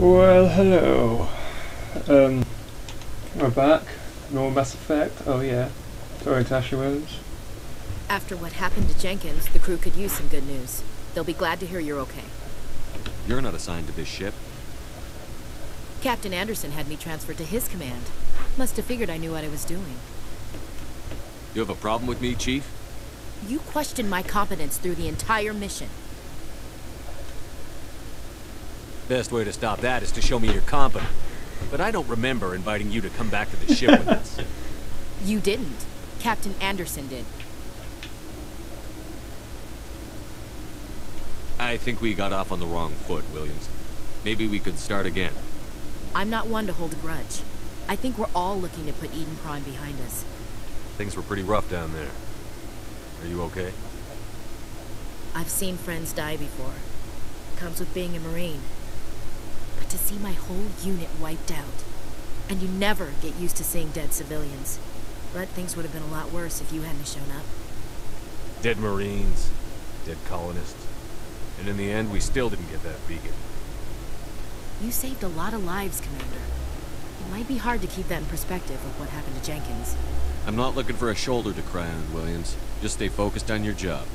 Well, hello. We're back. More Mass Effect. Oh yeah. Sorry, Tasha Williams. After what happened to Jenkins, the crew could use some good news. They'll be glad to hear you're okay. You're not assigned to this ship. Captain Anderson had me transferred to his command. Must have figured I knew what I was doing. You have a problem with me, Chief? You questioned my competence through the entire mission. Best way to stop that is to show me you're competent. But I don't remember inviting you to come back to the ship with us. You didn't. Captain Anderson did. I think we got off on the wrong foot, Williams. Maybe we could start again. I'm not one to hold a grudge. I think we're all looking to put Eden Prime behind us. Things were pretty rough down there. Are you okay? I've seen friends die before. Comes with being a Marine. But to see my whole unit wiped out, and you never get used to seeing dead civilians. But things would have been a lot worse if you hadn't shown up. Dead Marines, dead colonists. And in the end, we still didn't get that beacon. You saved a lot of lives, Commander. It might be hard to keep that in perspective with what happened to Jenkins. I'm not looking for a shoulder to cry on, Williams. Just stay focused on your job.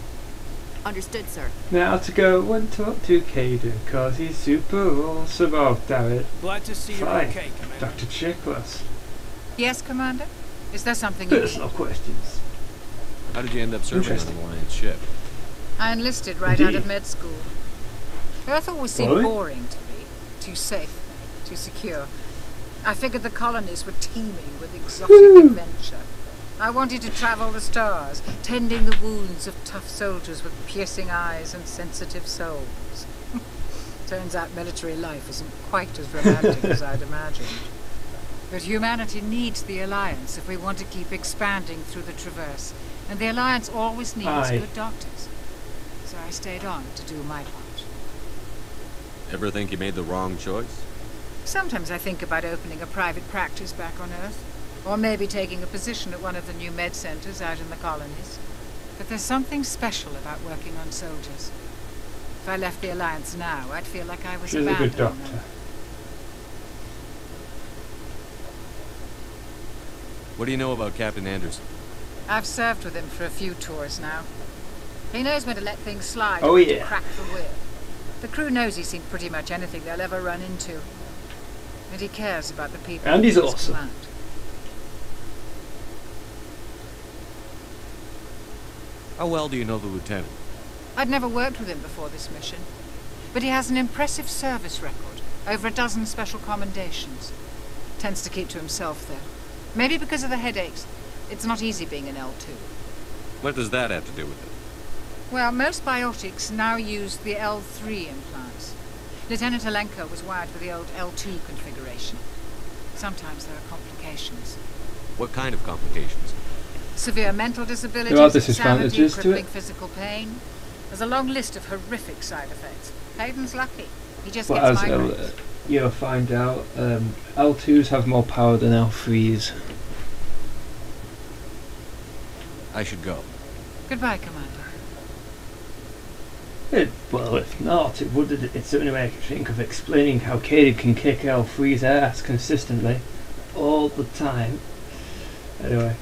Understood, sir. Now to go and talk to Kaidan, cause he's super awesome. Oh, damn it. Glad to see you're Fine. okay, Commander. Dr. Chiklas. Yes, Commander? Is there something you Personal questions. How did you end up serving on Interesting. an Alliance ship? I enlisted right out Indeed. of med school. Earth always seemed Really? boring to me. Too safe, too secure. I figured the colonies were teeming with exotic adventure. I wanted to travel the stars, tending the wounds of tough soldiers with piercing eyes and sensitive souls. Turns out military life isn't quite as romantic as I'd imagined. But humanity needs the Alliance if we want to keep expanding through the Traverse. And the Alliance always needs Aye. good doctors. So I stayed on to do my part. Ever think you made the wrong choice? Sometimes I think about opening a private practice back on Earth. Or maybe taking a position at one of the new med centers out in the colonies. But there's something special about working on soldiers. If I left the Alliance now, I'd feel like I was She's a good abandoning doctor. them. What do you know about Captain Anderson? I've served with him for a few tours now. He knows when to let things slide Oh, or when to yeah. crack the whip. The crew knows he's seen pretty much anything they'll ever run into. And he cares about the people And he's in his awesome. command. How well do you know the lieutenant? I'd never worked with him before this mission. But he has an impressive service record. Over a dozen special commendations. Tends to keep to himself, though. Maybe because of the headaches. It's not easy being an L2. What does that have to do with it? Well, most biotics now use the L3 implants. Lieutenant Alenko was wired for the old L2 configuration. Sometimes there are complications. What kind of complications? Severe mental disabilities, There are insanity, disadvantages to crippling it. physical pain. There's a long list of horrific side effects. Hayden's lucky. He just But gets as migraines. you'll find out, L2s have more power than L3s. I should go. Goodbye, Commander. Well, if not, it's the only way I can think of explaining how Kaidan can kick L3's ass consistently, all the time. Anyway.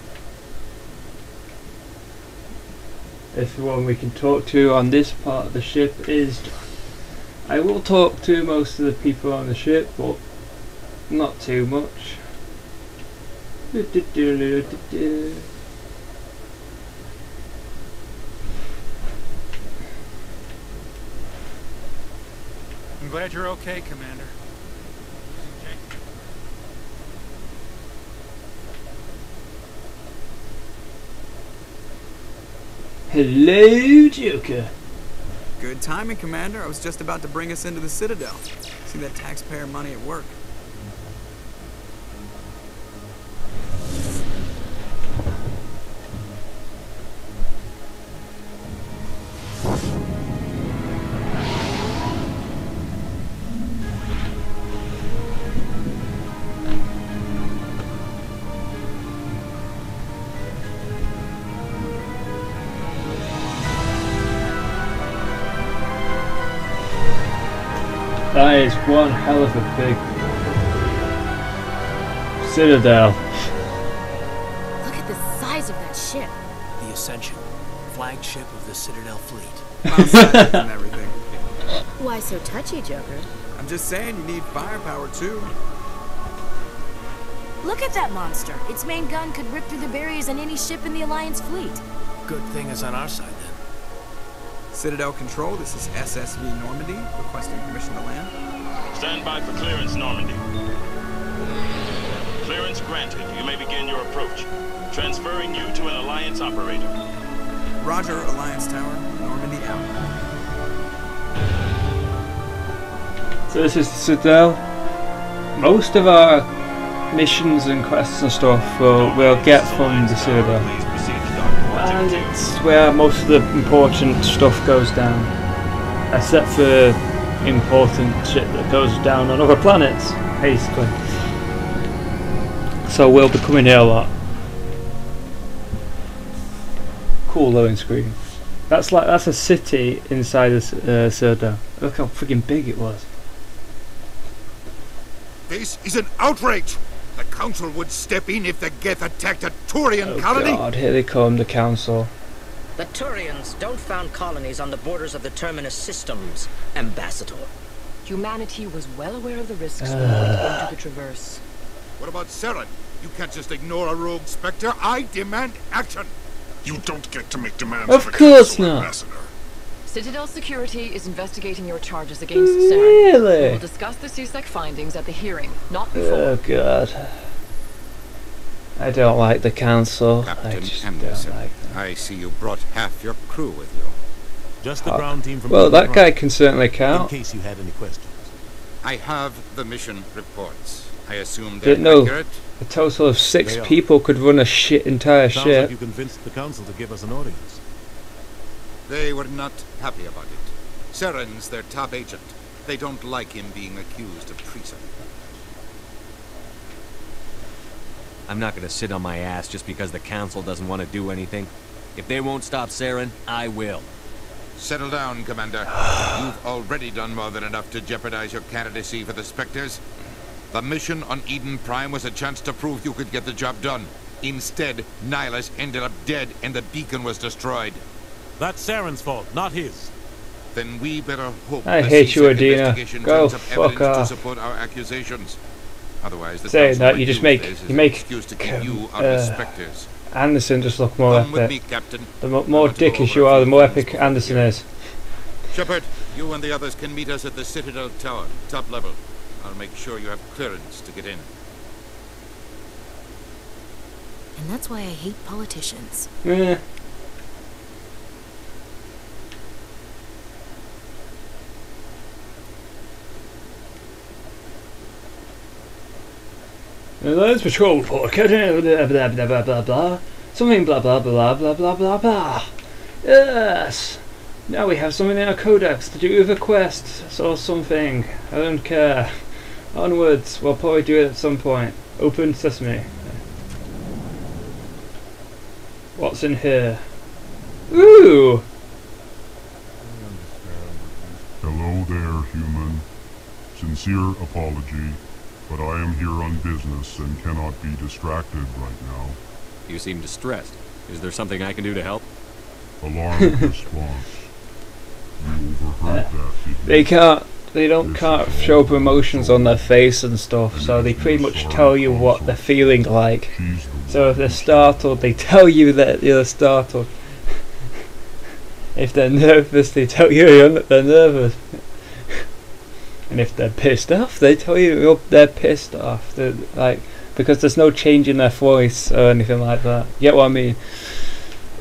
If the one we can talk to on this part of the ship is... I will talk to most of the people on the ship, but not too much. I'm glad you're okay, Commander. Hello, Joker. Good timing, Commander. I was just about to bring us into the Citadel. See that taxpayer money at work. That is one hell of a big citadel. Look at the size of that ship. The Ascension, flagship of the Citadel fleet. About sizes and everything. Why so touchy, Joker? I'm just saying you need firepower too. Look at that monster. Its main gun could rip through the barriers on any ship in the Alliance fleet. Good thing is on our side then. Citadel Control, this is SSV Normandy, requesting permission to land. Stand by for clearance, Normandy. Clearance granted. You may begin your approach. Transferring you to an Alliance operator. Roger, Alliance Tower, Normandy out. So this is the Citadel. Most of our missions and quests and stuff we'll get from the Citadel. And it's where most of the important stuff goes down. Except for important shit that goes down on other planets, basically. So we'll be coming here a lot. Cool loading screen. That's a city inside the Citadel. Look how freaking big it was. This is an outrage! The Council would step in if the Geth attacked a Turian colony! Oh god, here they come, the Council. The Turians don't found colonies on the borders of the Terminus systems, Ambassador. Humanity was well aware of the risks going into the Traverse. What about Saren? You can't just ignore a rogue Spectre. I demand action! You don't get to make demands Of of the course Council, not. Ambassador. Citadel Security is investigating your charges against Saren. Really? We'll discuss the CSEC findings at the hearing, not before. Oh god. I don't like the Council. I Captain just Anderson, don't like them. I see you brought half your crew with you. Just the ground team from Well, that Front, guy can certainly in count. case you had any questions. I have the mission reports. I assume Didn't they're know accurate. a total of 6 They are. people could run a entire Sounds ship. like you convinced the council to give us an audience. They were not happy about it. Saren's their top agent. They don't like him being accused of treason. I'm not gonna sit on my ass just because the council doesn't want to do anything. If they won't stop Saren, I will. Settle down, Commander. You've already done more than enough to jeopardize your candidacy for the Spectres. The mission on Eden Prime was a chance to prove you could get the job done. Instead, Nihilus ended up dead and the beacon was destroyed. That's Saren's fault, not his. Then we better hope I the hate you, CSEC Adina. investigation Go turns up fuck evidence to off. support our accusations. Otherwise, the Saying council that, might you just use make- this as you an make, excuse to keep you out of the Spectres. Anderson just look more Come with epic. me, Captain. The more I want to go dickish over you a are, the few more things epic before we Anderson begin. is. Shepard, you and the others can meet us at the Citadel Tower, top level. I'll make sure you have clearance to get in. And that's why I hate politicians. Eh. Alliance patrol report. Blah blah blah blah blah blah. Something blah blah blah blah blah blah blah. Yes. Now we have something in our codex to do with a quest or something. I don't care. Onwards. We'll probably do it at some point. Open sesame. What's in here? Ooh. Hello there, human. Sincere apology, but I am here on business and cannot be distracted right now. You seem distressed. Is there something I can do to help? Alarm response. You overheard that, didn't They you? can't show up emotions on their face and stuff, so they pretty much tell you what they're feeling like. So if they're startled, they tell you that you're startled. If they're nervous, they tell you they're nervous. And if they're pissed off, they tell you they're pissed off. They're, like, because there's no change in their voice or anything like that. You get what I mean?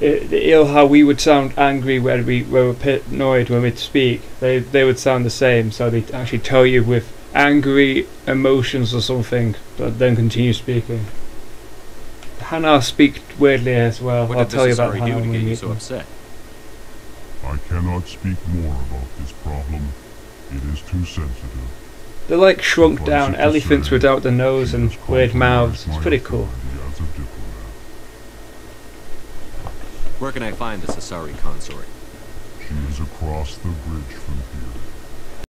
How we would sound angry when we were annoyed when we'd speak, they would sound the same. So they actually tell you with angry emotions or something, but then continue speaking. Hannah speak weirdly as well. What I'll did tell you the about Asari Hannah do to when we get you meet so them. upset? I cannot speak more about this problem. It is too sensitive. They're like shrunk Suffice down it to elephants say, without the nose she and has weird mouths. compromised It's my pretty cool. authority as a diplomat. Where can I find this Asari consort? She is across the bridge from here.